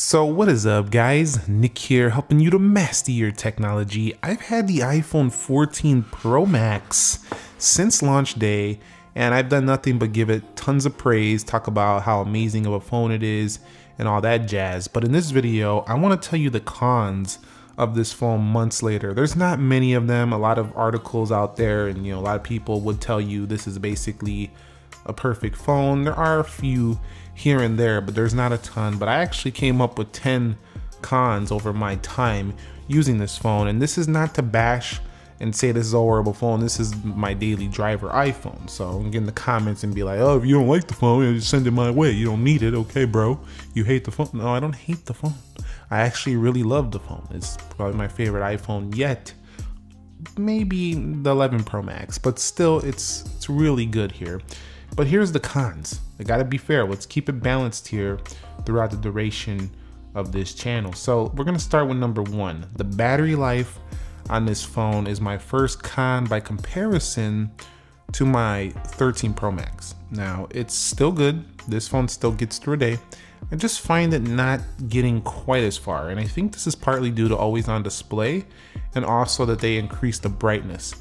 So what is up guys, Nick here helping you to master your technology. I've had the iPhone 14 Pro Max since launch day and I've done nothing but give it tons of praise, talk about how amazing of a phone it is and all that jazz. But in this video, I want to tell you the cons of this phone months later. There's not many of them, a lot of articles out there and a lot of people would tell you this is basically a perfect phone. There are a few here and there, but there's not a ton. But I actually came up with 10 cons over my time using this phone. And this is not to bash and say this is a horrible phone. This is my daily driver iPhone. So I'm getting the comments and be like, oh, if you don't like the phone, just send it my way. You don't need it. Okay, bro. You hate the phone. No, I don't hate the phone. I actually really love the phone. It's probably my favorite iPhone yet. Maybe the 11 Pro Max, but still it's really good here. But here's the cons. I gotta be fair. Let's keep it balanced here throughout the duration of this channel. So we're gonna start with number one. The battery life on this phone is my first con by comparison to my 13 Pro Max. Now it's still good. This phone still gets through a day. I just find it not getting quite as far. And I think this is partly due to always on display and also that they increased the brightness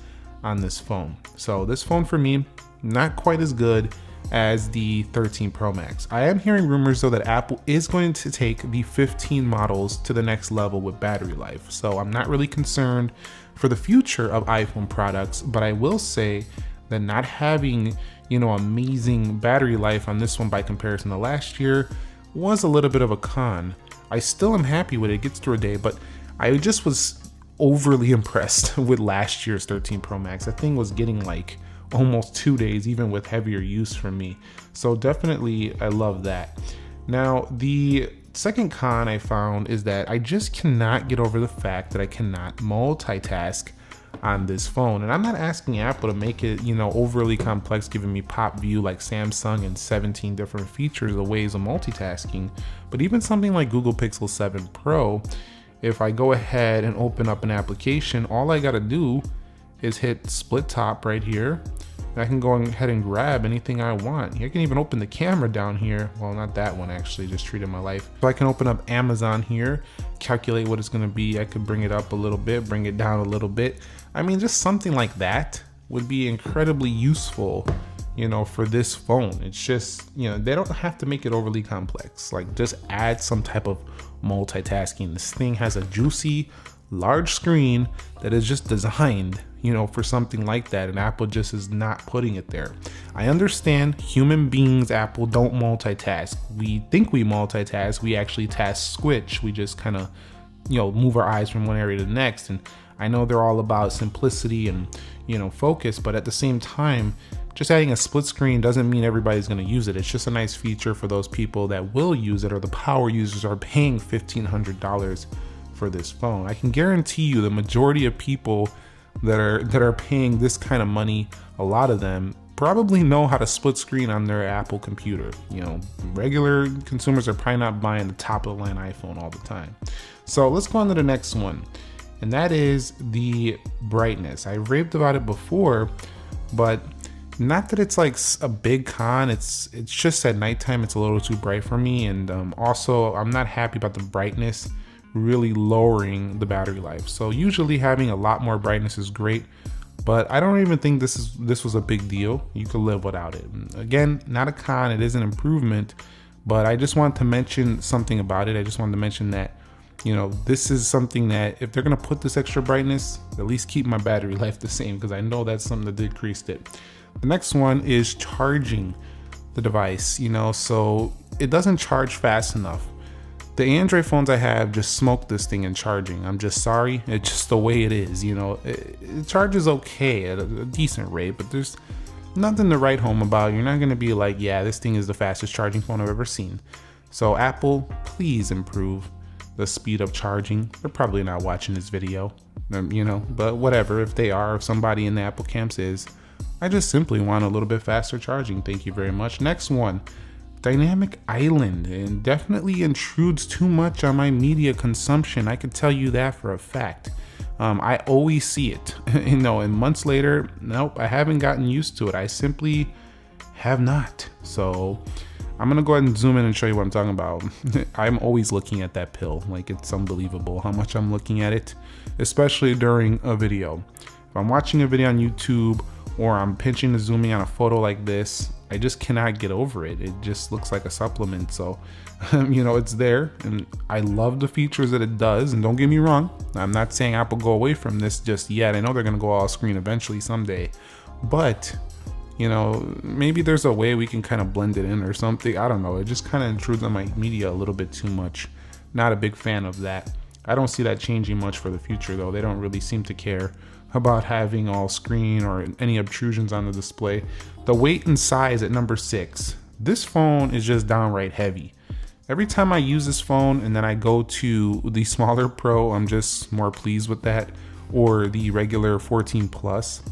on this phone. So this phone for me, not quite as good as the 13 Pro Max. I am hearing rumors though that Apple is going to take the 15 models to the next level with battery life. So I'm not really concerned for the future of iPhone products, but I will say that not having, amazing battery life on this one by comparison to last year was a little bit of a con. I still am happy with it, gets through a day, but I just was overly impressed with last year's 13 Pro Max. That thing was getting like almost 2 days, even with heavier use from me. So definitely I love that. Now the second con I found is that I just cannot get over the fact that I cannot multitask on this phone. And I'm not asking Apple to make it, overly complex, giving me pop view like Samsung and 17 different features or ways of multitasking. But even something like Google Pixel 7 Pro, if I go ahead and open up an application, all I gotta do is hit split top right here. I can go ahead and grab anything I want. I can even open the camera down here. Well, not that one actually, just treated my life. So I can open up Amazon here, calculate what it's gonna be. I could bring it up a little bit, bring it down a little bit. I mean, just something like that would be incredibly useful, for this phone. It's just, they don't have to make it overly complex. Like just add some type of multitasking. This thing has a juicy, large screen that is just designed for something like that, and Apple just is not putting it there. I understand human beings, Apple, don't multitask. We think we multitask, we actually task switch. We just kind of move our eyes from one area to the next, and I know they're all about simplicity and focus, but at the same time, just adding a split screen doesn't mean everybody's going to use it. It's just a nice feature for those people that will use it, or the power users are paying $1,500 for this phone. I can guarantee you the majority of people that are paying this kind of money, a lot of them probably know how to split screen on their Apple computer. Regular consumers are probably not buying the top of the line iPhone all the time. So let's go on to the next one, and that is the brightness. I raved about it before, but not that it's like a big con. It's just at nighttime it's a little too bright for me, and also I'm not happy about the brightness really lowering the battery life. So usually having a lot more brightness is great, but I don't even think this was a big deal. You could live without it. Again, not a con, it is an improvement, but I just wanted to mention something about it. I just wanted to mention that this is something that if they're gonna put this extra brightness, at least keep my battery life the same, because I know that's something that decreased it. The next one is charging the device, so it doesn't charge fast enough. The Android phones I have just smoke this thing in charging. I'm just sorry. It's just the way it is, It charges okay at a decent rate, but there's nothing to write home about. You're not going to be like, yeah, this thing is the fastest charging phone I've ever seen. So Apple, please improve the speed of charging. They're probably not watching this video, but whatever. If they are, if somebody in the Apple camps is, I just simply want a little bit faster charging. Thank you very much. Next one. Dynamic Island, and definitely intrudes too much on my media consumption. I can tell you that for a fact. I always see it, and months later, nope, I haven't gotten used to it. I simply have not. So I'm gonna go ahead and zoom in and show you what I'm talking about. I'm always looking at that pill. Like, it's unbelievable how much I'm looking at it, especially during a video. If I'm watching a video on YouTube or I'm pinching and zooming on a photo like this, I just cannot get over it. It just looks like a supplement. So, you know, it's there, and I love the features that it does. And don't get me wrong, I'm not saying Apple go away from this just yet. I know they're gonna go all screen eventually someday, but you know, maybe there's a way we can kind of blend it in or something. I don't know. It just kind of intrudes on my media a little bit too much. Not a big fan of that. I don't see that changing much for the future though. They don't really seem to care about having all screen or any obtrusions on the display. The weight and size at number 6. This phone is just downright heavy. Every time I use this phone and then I go to the smaller Pro, I'm just more pleased with that, or the regular 14 Plus.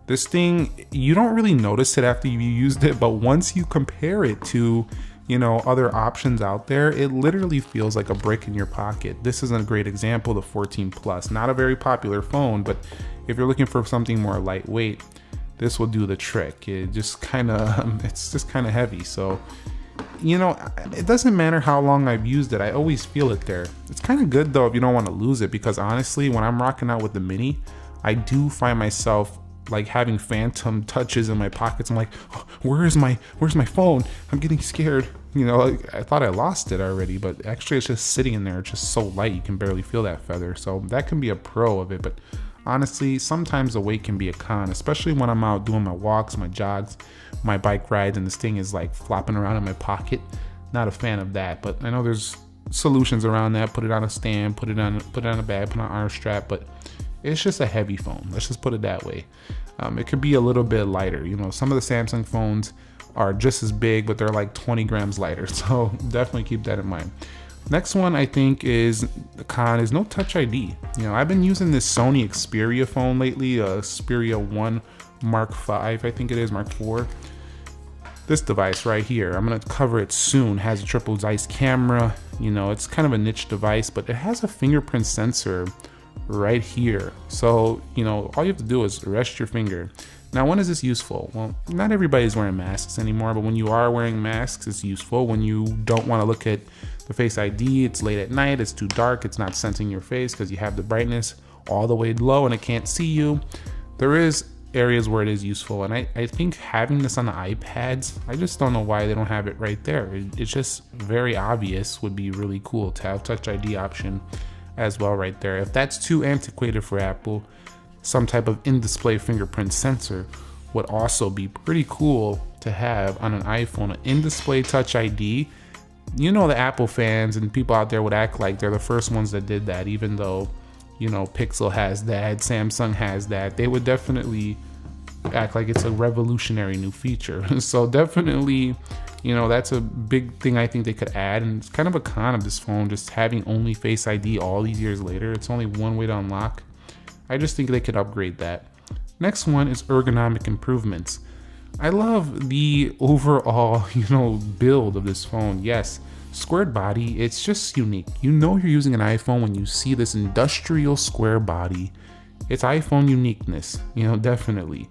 This thing, you don't really notice it after you used it, but once you compare it to, you know, other options out there, it literally feels like a brick in your pocket. This is a great example, the 14 Plus. Not a very popular phone, but if you're looking for something more lightweight, this will do the trick. It just kind of, it's just kind of heavy. So, you know, it doesn't matter how long I've used it, I always feel it there. It's kind of good though if you don't want to lose it, because honestly, when I'm rocking out with the Mini, I do find myself like having phantom touches in my pockets. I'm like, oh, where's my phone? I'm getting scared. You know, like, I thought I lost it already, but actually it's just sitting in there. It's just so light, you can barely feel that feather. So that can be a pro of it, but honestly, sometimes the weight can be a con, especially when I'm out doing my walks, my jogs, my bike rides, and this thing is like flopping around in my pocket. Not a fan of that, but I know there's solutions around that. Put it on a stand, put it on a bag, put on an arm strap, but it's just a heavy phone. Let's just put it that way. It could be a little bit lighter. You know, some of the Samsung phones are just as big, but they're like 20 grams lighter. So definitely keep that in mind. Next one I think is the con is no Touch ID. You know, I've been using this Sony Xperia phone lately, Xperia 1 Mark 5, I think it is, Mark 4. This device right here, I'm gonna cover it soon, has a triple Zeiss camera. You know, it's kind of a niche device, but it has a fingerprint sensor right here. So, you know, all you have to do is rest your finger. Now, when is this useful? Well, not everybody's wearing masks anymore, but when you are wearing masks, it's useful. When you don't want to look at the Face ID, it's late at night, it's too dark, it's not sensing your face because you have the brightness all the way low and it can't see you. There is areas where it is useful, and I think having this on the iPads, I just don't know why they don't have it right there. It's just very obvious. Would be really cool to have Touch ID option as well right there. If that's too antiquated for Apple, some type of in-display fingerprint sensor would also be pretty cool to have on an iPhone. An in-display Touch ID, you know, the Apple fans and people out there would act like they're the first ones that did that, even though, you know, Pixel has that, Samsung has that. They would definitely act like it's a revolutionary new feature. So definitely, you know, that's a big thing I think they could add, and it's kind of a con of this phone, just having only Face ID all these years later. It's only one way to unlock. I just think they could upgrade that. Next one is ergonomic improvements. I love the overall, you know, build of this phone. Yes, squared body, it's just unique. You know you're using an iPhone when you see this industrial square body. It's iPhone uniqueness, you know, definitely.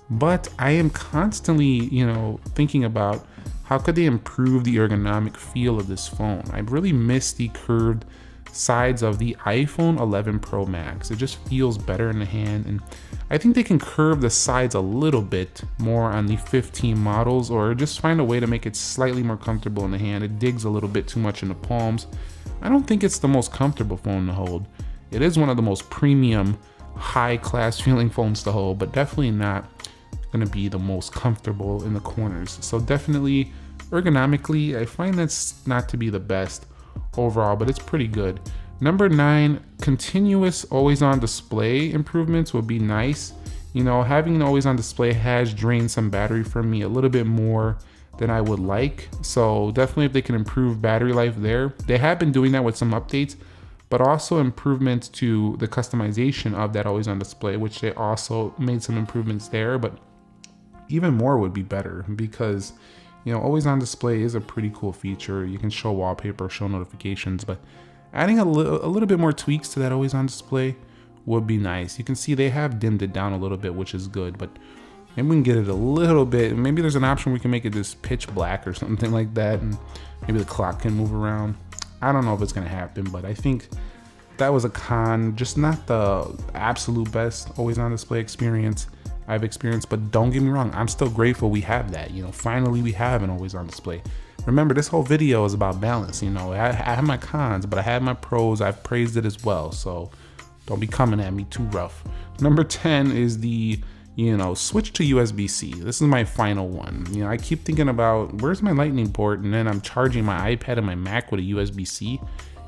But I am constantly, you know, thinking about how could they improve the ergonomic feel of this phone. I really miss the curved sides of the iPhone 11 Pro Max. It just feels better in the hand, and I think they can curve the sides a little bit more on the 15 models, or just find a way to make it slightly more comfortable in the hand. It digs a little bit too much in the palms. I don't think it's the most comfortable phone to hold. It is one of the most premium, high-class feeling phones to hold, but definitely not going to be the most comfortable in the corners. So definitely ergonomically, I find that's not to be the best overall, but it's pretty good. Number 9, continuous always on display improvements would be nice. You know, having an always on display has drained some battery from me a little bit more than I would like. So definitely if they can improve battery life there. They have been doing that with some updates, but also improvements to the customization of that always on display, which they also made some improvements there, but even more would be better, because, you know, always on display is a pretty cool feature. You can show wallpaper, show notifications, but adding a little bit more tweaks to that always on display would be nice. You can see they have dimmed it down a little bit, which is good, but Maybe we can get it a little bit. Maybe there's an option we can make it just pitch black or something like that, and maybe the clock can move around. I don't know if it's gonna happen, but I think that was a con. Just not the absolute best always on display experience I've experienced, but don't get me wrong, I'm still grateful we have that. You know, finally we have an always on display. Remember, this whole video is about balance. You know, I have my cons, but I have my pros. I've praised it as well, so don't be coming at me too rough. Number 10 is the, you know, switch to USB-C. This is my final one. You know, I keep thinking about where's my lightning port, and then I'm charging my iPad and my Mac with a USB-C.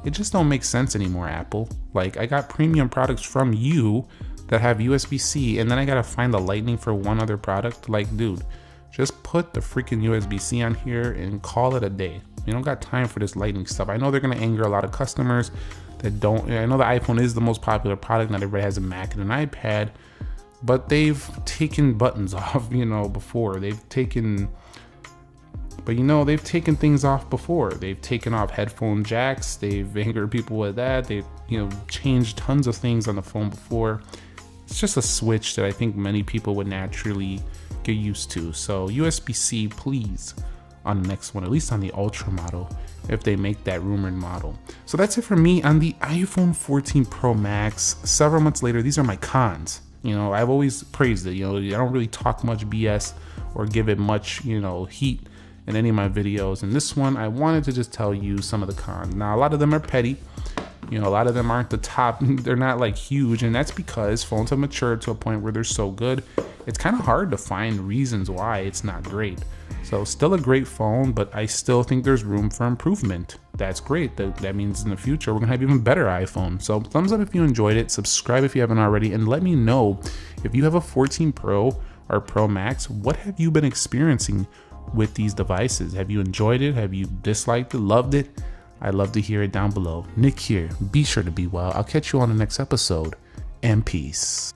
It just don't make sense anymore, Apple. Like, I got premium products from you that have USB-C, and then I gotta find the lightning for one other product. Like, dude, just put the freaking USB-C on here and call it a day. You don't got time for this lightning stuff. I know they're gonna anger a lot of customers that don't. I know the iPhone is the most popular product. Not everybody has a Mac and an iPad, but they've taken buttons off, you know, before. They've taken things off before. They've taken off headphone jacks. They've angered people with that. They've, you know, changed tons of things on the phone before. It's just a switch that I think many people would naturally get used to. So USB-C, please, on the next one, at least on the Ultra model, if they make that rumored model. So that's it for me on the iPhone 14 Pro Max. Several months later, these are my cons. You know, I've always praised it. You know, I don't really talk much BS or give it much, you know, heat in any of my videos. And this one, I wanted to just tell you some of the cons. Now, a lot of them are petty. You know, a lot of them aren't the top. They're not like huge. And that's because phones have matured to a point where they're so good. It's kind of hard to find reasons why it's not great. So still a great phone, but I still think there's room for improvement. That's great. That means in the future, we're gonna have even better iPhone. So thumbs up if you enjoyed it, subscribe if you haven't already, and let me know if you have a 14 Pro or Pro Max, what have you been experiencing with these devices? Have you enjoyed it? Have you disliked it, loved it? I'd love to hear it down below. Nick here. Be sure to be well. I'll catch you on the next episode, and peace.